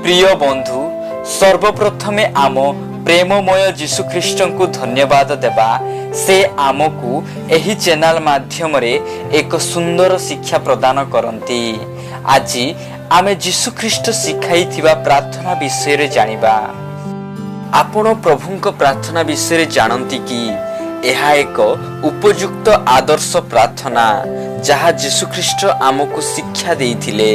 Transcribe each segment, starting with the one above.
प्रिय बंधु सर्वप्रथमे आम प्रेममय जीशु ख्रीष्ट को धन्यवाद देबा से आमको एही चैनल माध्यम रे एक सुंदर शिक्षा प्रदान करती। आज आमे जीशु ख्रीष्ट शिखाई थिबा प्रार्थना विषय रे जानिबा। आपण प्रभुंक प्रार्थना विषय रे जानती कि यह एक उपयुक्त आदर्श प्रार्थना जहाँ जीशु ख्रीष्ट आमको शिक्षा देइथिले।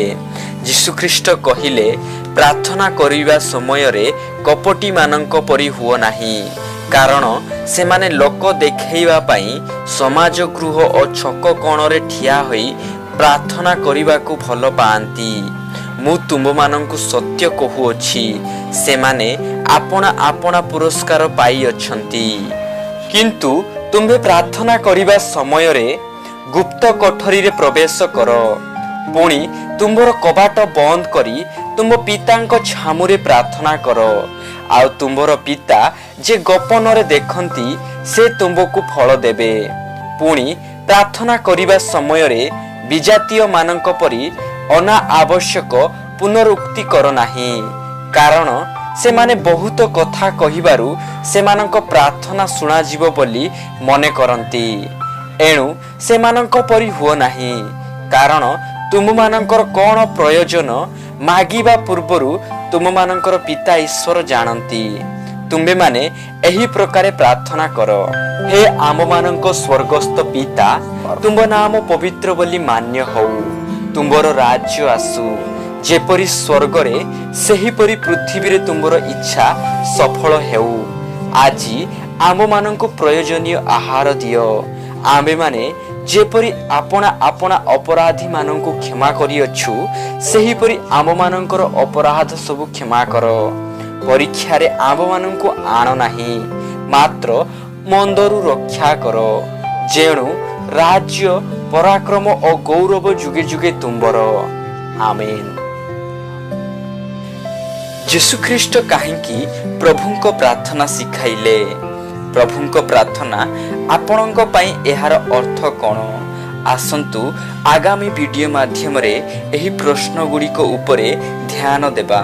जीशु ख्रीष्ट कहिले प्रार्थना करिबा समय रे कपटी मानंक परि हुओ नाही, कारण से माने लोक देखैबा पई समाज गृह और छक कोण रे ठिया होई प्रार्थना करिबा को भल पांती। मु तुम मानंकु सत्य कहूअछि से माने आपना आपना पुरस्कार पाई अछंती, किंतु तुम्हे प्रार्थना करिबा समय रे गुप्त कोठरी रे प्रवेश कर, पुणी तुमर कबाट बंद करी तुम पितांक छामुरे प्रार्थना कर। आउ तुमर पिता जे गोपन रे देखंती से तुमको फल देबे। पुणी प्रार्थना करिबा समय रे विजातीय मानंक परी अना आवश्यक पुनरुक्ति कर नाही, कारण से माने बहुत कथा कहिबारु से मानंक प्रार्थना सुना जीव बोली मने करंती। एणु से मानंक परी हुओ नाही, कारण तुम मानंकर कोन प्रयोजन मागिबा पूर्वरु तुम मानंकर पिता ईश्वर जानती। तुम्बे माने एही प्रकारे प्रार्थना करो। हे आम मानंक स्वर्गस्थ पिता, तुम नाम पवित्र बोली मान्य हो, तुमर राज्य आसु जेपरी स्वर्ग रे सेही परी पृथ्वी रे तुमर इच्छा सफल हेउ। आज आम मानंक प्रयोजनीय आहार दियो। आमे माने जेपरी आपना आपना अपराधी मानंकु क्षमा करियछु सेही परी आम मानंकर अपराध सब क्षमा करो। परीक्षा रे आम मानंकु आनो नाही, मात्र मंदरु रक्षा करो, जेणु राज्य पराक्रम और गौरव जुगे जुगे तुंबर। आमेन। जीशु ख्रीष्ट काहेकि प्रभुंक प्रार्थना सिखाइले? प्रभुंक प्रार्थना आपणक पई एहार अर्थ कोन? आसंतु आगामी वीडियो माध्यम रे एही प्रश्न गुड़िक उपरे ध्यान देबा।